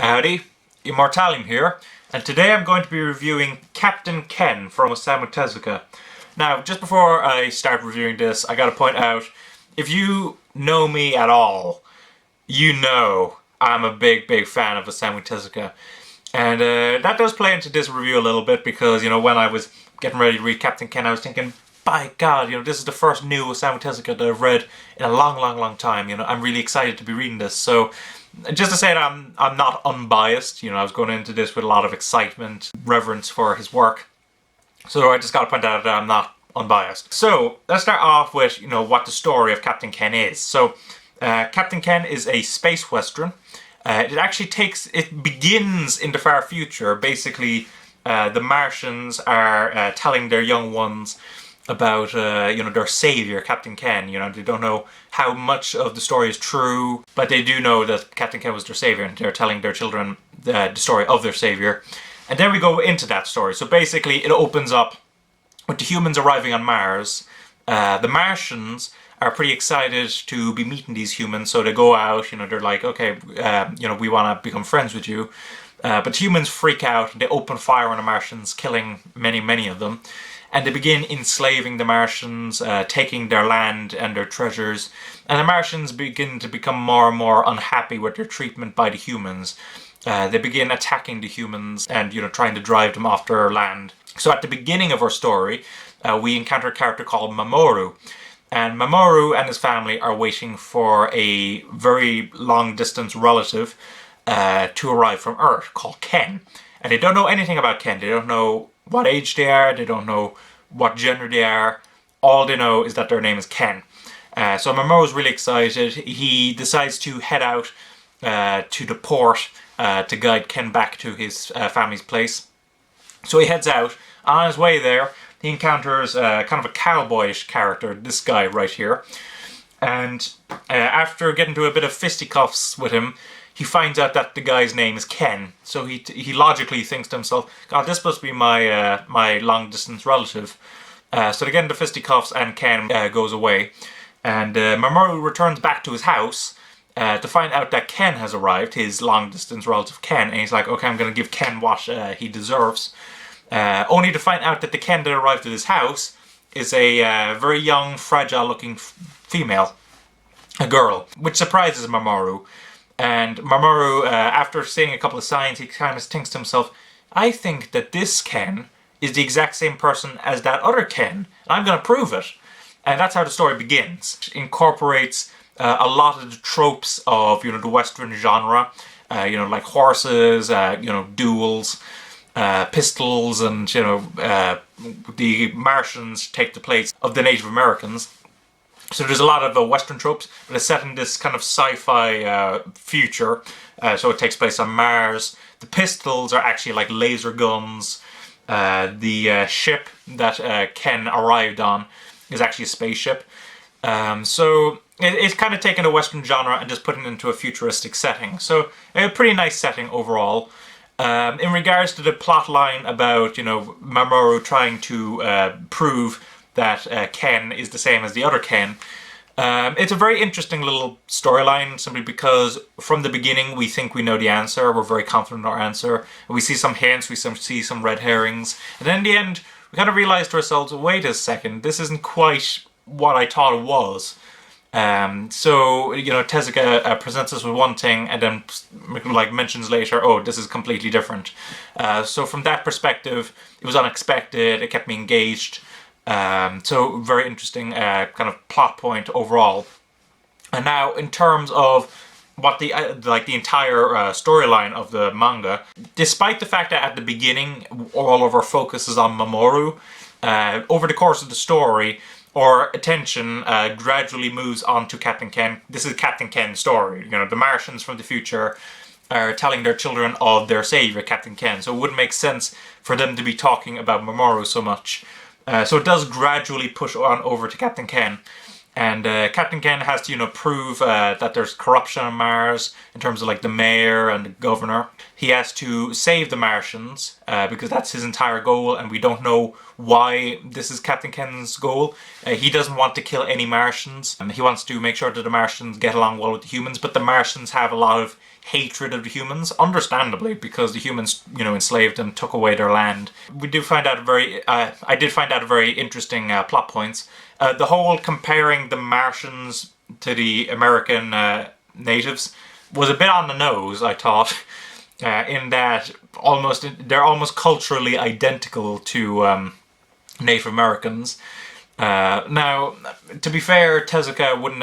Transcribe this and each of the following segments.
Howdy, Immortalium here, and today I'm going to be reviewing Captain Ken from Osamu Tezuka. Now, just before I start reviewing this, I gotta point out, if you know me at all, you know I'm a big fan of Osamu Tezuka. And that does play into this review a little bit because, when I was getting ready to read Captain Ken, I was thinking, by God, this is the first new Osamu Tezuka that I've read in a long time. I'm really excited to be reading this. So, just to say that I'm not unbiased. I was going into this with a lot of excitement, reverence for his work. So I just got to point out that I'm not unbiased. So let's start off with what the story of Captain Ken is. So Captain Ken is a space western. It begins in the far future. Basically, the Martians are telling their young ones about their savior, Captain Ken. They don't know how much of the story is true, but they do know that Captain Ken was their savior, and they're telling their children the story of their savior. And then we go into that story. So basically, it opens up with the humans arriving on Mars. The Martians are pretty excited to be meeting these humans, so they go out. They're like, okay, we want to become friends with you. But humans freak out. They open fire on the Martians, killing many of them. And they begin enslaving the Martians, taking their land and their treasures. And the Martians begin to become more and more unhappy with their treatment by the humans. They begin attacking the humans and, trying to drive them off their land. So at the beginning of our story, we encounter a character called Mamoru. And Mamoru and his family are waiting for a very long-distance relative to arrive from Earth called Ken. And they don't know anything about Ken. They don't know what age they are, they don't know what gender they are. All they know is that their name is Ken. So Mamoru's really excited. He decides to head out to the port to guide Ken back to his family's place. So he heads out. On his way there, he encounters kind of a cowboyish character, this guy right here. And after getting to a bit of fisticuffs with him, he finds out that the guy's name is Ken. So he logically thinks to himself, God, this must be my my long-distance relative. So they get into fisticuffs and Ken goes away. And Mamoru returns back to his house to find out that Ken has arrived, his long-distance relative Ken. And he's like, okay, I'm going to give Ken what he deserves. Only to find out that the Ken that arrived at his house is a very young, fragile-looking female. A girl. Which surprises Mamoru. And Mamoru, after seeing a couple of signs, he kind of thinks to himself, I think that this Ken is the exact same person as that other Ken, and I'm going to prove it. And that's how the story begins. It incorporates a lot of the tropes of, the Western genre, like horses, duels, pistols, and, the Martians take the place of the Native Americans. So there's a lot of Western tropes, but it's set in this kind of sci-fi future. So it takes place on Mars. The pistols are actually like laser guns. The ship that Ken arrived on is actually a spaceship. So it's kind of taken a Western genre and just putting it into a futuristic setting. So a pretty nice setting overall. In regards to the plot line about, Mamoru trying to prove that Ken is the same as the other Ken. It's a very interesting little storyline, simply because from the beginning we think we know the answer, we're very confident in our answer, we see some hints, we see some red herrings, and then in the end we kind of realize to ourselves, wait a second, this isn't quite what I thought it was. So, Tezuka presents us with one thing and then mentions later, oh, this is completely different. So from that perspective, it was unexpected, it kept me engaged. So very interesting kind of plot point overall. And now in terms of what the entire storyline of the manga, despite the fact that at the beginning all of our focus is on Mamoru, over the course of the story our attention gradually moves on to Captain Ken. This is Captain Ken's story. The Martians from the future are telling their children of their savior, Captain Ken. So it wouldn't make sense for them to be talking about Mamoru so much. So it does gradually push on over to Captain Ken. And Captain Ken has to, prove that there's corruption on Mars in terms of the mayor and the governor. He has to save the Martians because that's his entire goal, and we don't know why this is Captain Ken's goal. He doesn't want to kill any Martians. He wants to make sure that the Martians get along well with the humans, but the Martians have a lot of hatred of the humans, understandably, because the humans, enslaved them, took away their land. We do find out I did find out a very interesting plot points. The whole comparing the Martians to the American natives was a bit on the nose, I thought. In that they're almost culturally identical to Native Americans. Now, to be fair, Tezuka wouldn't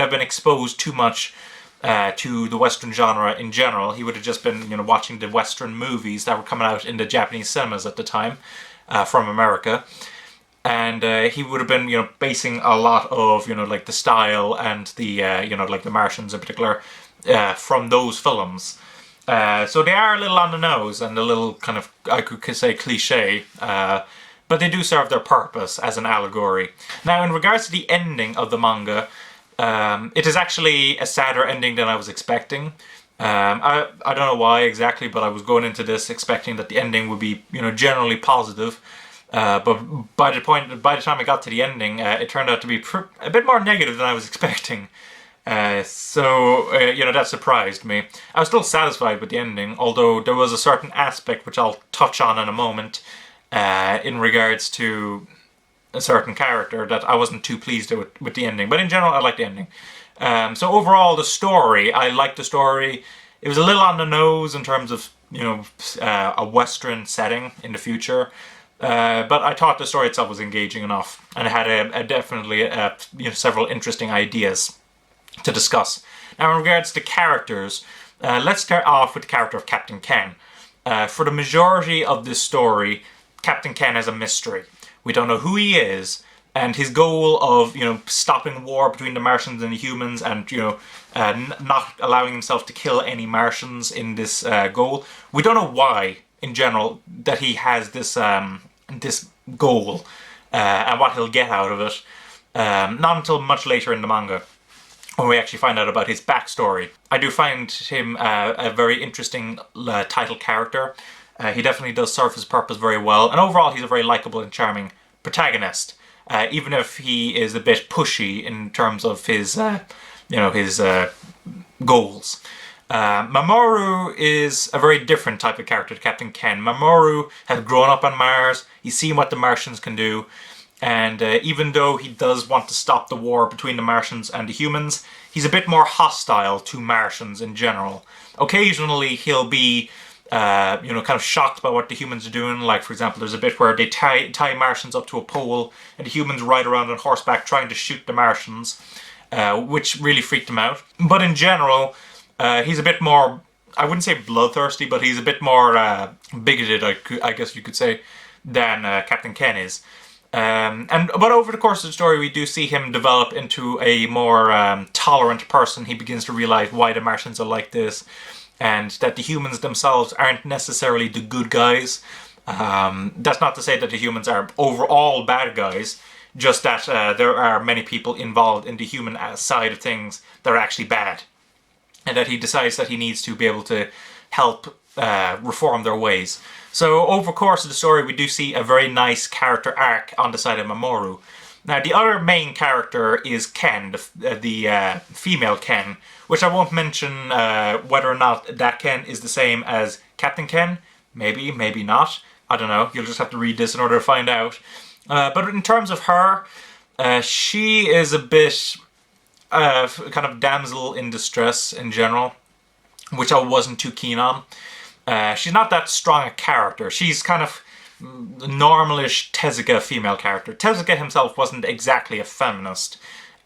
have been exposed too much to the Western genre in general. He would have just been, watching the Western movies that were coming out in the Japanese cinemas at the time from America. And he would have been, basing a lot of, like the style and the, like the Martians in particular, from those films. So they are a little on the nose and a little kind of, I could say, cliche, but they do serve their purpose as an allegory. Now, in regards to the ending of the manga, it is actually a sadder ending than I was expecting. I don't know why exactly, but I was going into this expecting that the ending would be, generally positive. But by the time I got to the ending, it turned out to be a bit more negative than I was expecting. So that surprised me. I was still satisfied with the ending, although there was a certain aspect which I'll touch on in a moment in regards to a certain character that I wasn't too pleased with the ending. But in general, I liked the ending. So overall, the story, I liked the story. It was a little on the nose in terms of, a Western setting in the future. But I thought the story itself was engaging enough, and it had definitely several interesting ideas to discuss. Now, in regards to characters, let's start off with the character of Captain Ken. For the majority of this story, Captain Ken is a mystery. We don't know who he is, and his goal of stopping war between the Martians and the humans, and not allowing himself to kill any Martians in this goal. We don't know why, in general, that he has this this goal and what he'll get out of it. Not until much later in the manga, when we actually find out about his backstory. I do find him a very interesting title character. He definitely does serve his purpose very well, and overall he's a very likable and charming protagonist, even if he is a bit pushy in terms of his, his goals. Mamoru is a very different type of character to Captain Ken. Mamoru has grown up on Mars, he's seen what the Martians can do, and even though he does want to stop the war between the Martians and the humans, he's a bit more hostile to Martians in general. Occasionally he'll be, kind of shocked by what the humans are doing. Like, for example, there's a bit where they tie Martians up to a pole, and the humans ride around on horseback trying to shoot the Martians, which really freaked him out. But in general, he's a bit more, I wouldn't say bloodthirsty, but he's a bit more bigoted, I guess you could say, than Captain Ken is. But over the course of the story, we do see him develop into a more tolerant person. He begins to realize why the Martians are like this, and that the humans themselves aren't necessarily the good guys. That's not to say that the humans are overall bad guys, just that there are many people involved in the human side of things that are actually bad, and that he decides that he needs to be able to help reform their ways. So over the course of the story, we do see a very nice character arc on the side of Mamoru. Now, the other main character is Ken, the female Ken, which I won't mention whether or not that Ken is the same as Captain Ken. Maybe, maybe not. I don't know. You'll just have to read this in order to find out. But in terms of her, she is a bit kind of damsel in distress in general, which I wasn't too keen on. She's not that strong a character. She's kind of normalish Tezuka female character. Tezuka himself wasn't exactly a feminist.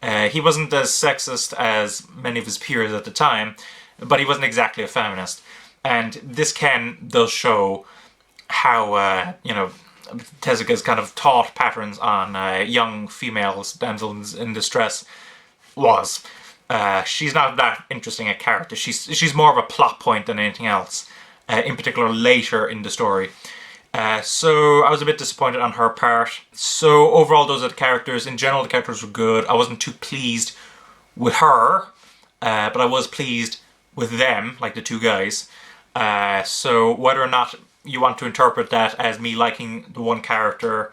He wasn't as sexist as many of his peers at the time, but he wasn't exactly a feminist. And this Ken does show how, Tezuka's kind of thought patterns on young females, damsels in distress, was. She's not that interesting a character. She's more of a plot point than anything else, in particular later in the story. So I was a bit disappointed on her part. So overall, those are the characters. In general, the characters were good. I wasn't too pleased with her, but I was pleased with them, like the two guys. So whether or not you want to interpret that as me liking the one character,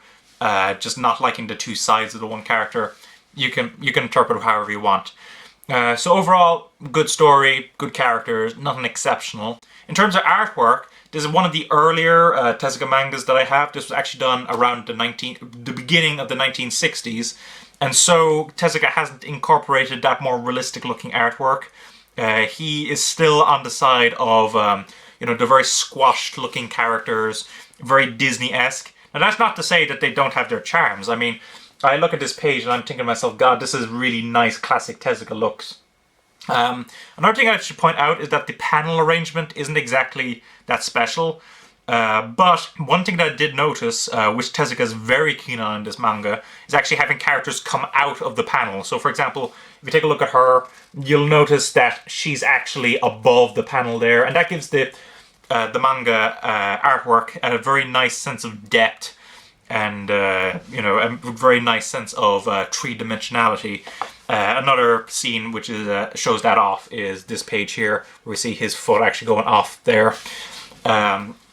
just not liking the two sides of the one character, you can interpret it however you want. So overall, good story, good characters, nothing exceptional. In terms of artwork, this is one of the earlier Tezuka mangas that I have. This was actually done around the beginning of the 1960s, and so Tezuka hasn't incorporated that more realistic looking artwork. He is still on the side of the very squashed looking characters, very Disney-esque. Now that's not to say that they don't have their charms. I mean, I look at this page and I'm thinking to myself, God, this is really nice classic Tezuka looks. Another thing I should point out is that the panel arrangement isn't exactly that special. But one thing that I did notice, which Tezuka is very keen on in this manga, is actually having characters come out of the panel. So for example, if you take a look at her, you'll notice that she's actually above the panel there, and that gives the manga artwork a very nice sense of depth and a very nice sense of three-dimensionality. Another scene which shows that off is this page here, where we see his foot actually going off there.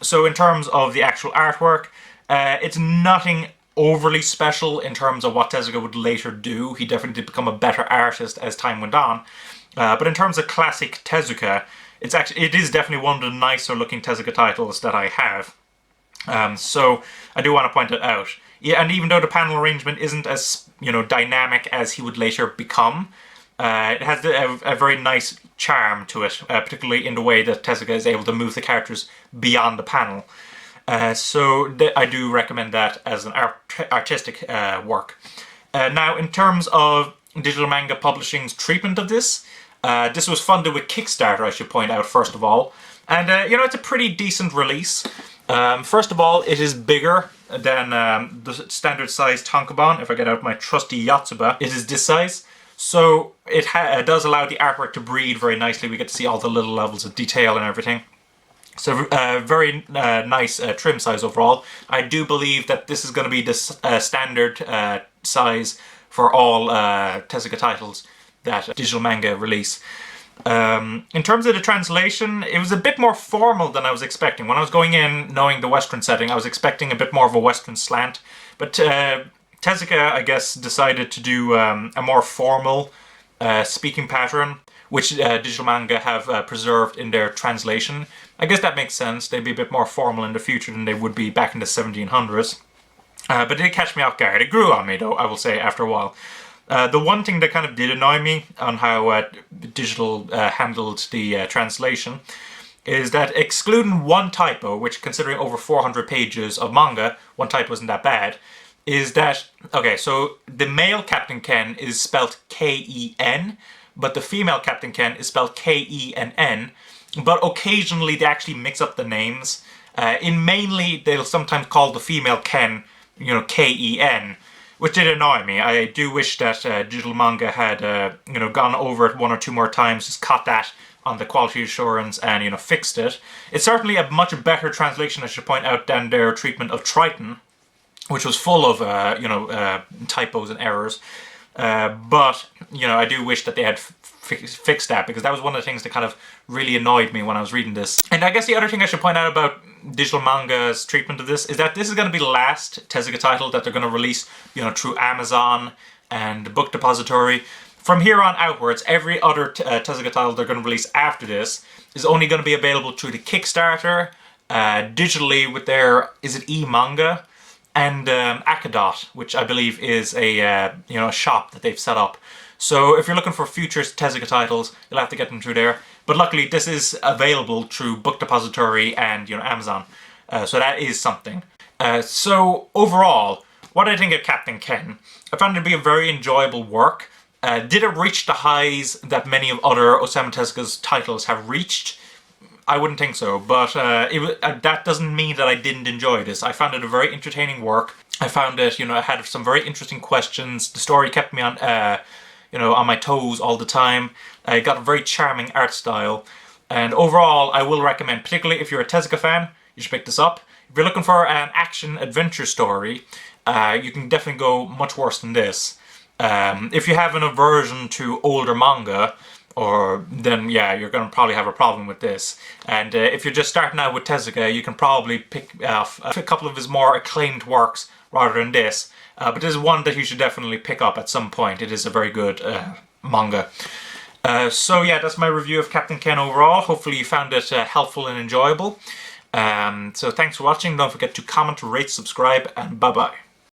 So in terms of the actual artwork, it's nothing overly special in terms of what Tezuka would later do. He definitely did become a better artist as time went on. But in terms of classic Tezuka, it is definitely one of the nicer looking Tezuka titles that I have. So I do want to point it out. Yeah, and even though the panel arrangement isn't as dynamic as he would later become, it has a very nice charm to it, particularly in the way that Tezuka is able to move the characters beyond the panel. So I do recommend that as an artistic work. Now, in terms of Digital Manga Publishing's treatment of this, this was funded with Kickstarter, I should point out, first of all. And, it's a pretty decent release. First of all, it is bigger than the standard size tankobon. If I get out my trusty Yotsuba, it is this size. So it does allow the artwork to breathe very nicely. We get to see all the little levels of detail and everything. So very nice trim size overall. I do believe that this is going to be the standard size for all Tezuka titles that Digital Manga release. In terms of the translation, it was a bit more formal than I was expecting. When I was going in knowing the Western setting, I was expecting a bit more of a Western slant. But Tezuka, I guess, decided to do a more formal speaking pattern, which Digital Manga have preserved in their translation. I guess that makes sense. They'd be a bit more formal in the future than they would be back in the 1700s. But it did catch me off guard. It grew on me, though, I will say, after a while. The one thing that kind of did annoy me on how Digital handled the translation is that, excluding one typo, which, considering over 400 pages of manga, one typo isn't that bad, is that, okay, so the male Captain Ken is spelled K-E-N, but the female Captain Ken is spelled K-E-N-N, but occasionally they actually mix up the names. Mainly, they'll sometimes call the female Ken, K-E-N, which did annoy me. I do wish that Digital Manga had, gone over it one or two more times, just caught that on the quality assurance and, fixed it. It's certainly a much better translation, I should point out, than their treatment of Triton, which was full of, typos and errors. But, I do wish that they had fixed that, because that was one of the things that kind of really annoyed me when I was reading this. And I guess the other thing I should point out about Digital Manga's treatment of this is that this is going to be the last Tezuka title that they're going to release, through Amazon and the Book Depository. From here on outwards, every other Tezuka title they're going to release after this is only going to be available through the Kickstarter, digitally with their, is it e-manga? And Akadot, which I believe is a shop that they've set up. So if you're looking for future Tezuka titles, you'll have to get them through there. But luckily, this is available through Book Depository and Amazon. So that is something. So overall, what I think of Captain Ken, I found it to be a very enjoyable work. Did it reach the highs that many of other Osamu Tezuka's titles have reached? I wouldn't think so, but that doesn't mean that I didn't enjoy this. I found it a very entertaining work. I found it, it had some very interesting questions. The story kept me on, on my toes all the time. It got a very charming art style. And overall, I will recommend, particularly if you're a Tezuka fan, you should pick this up. If you're looking for an action-adventure story, you can definitely go much worse than this. If you have an aversion to older manga, or then yeah, you're going to probably have a problem with this. And if you're just starting out with Tezuka, you can probably pick off a couple of his more acclaimed works rather than this. But this is one that you should definitely pick up at some point. It is a very good manga. So yeah, that's my review of Captain Ken overall. Hopefully you found it helpful and enjoyable. So thanks for watching. Don't forget to comment, rate, subscribe, and bye-bye.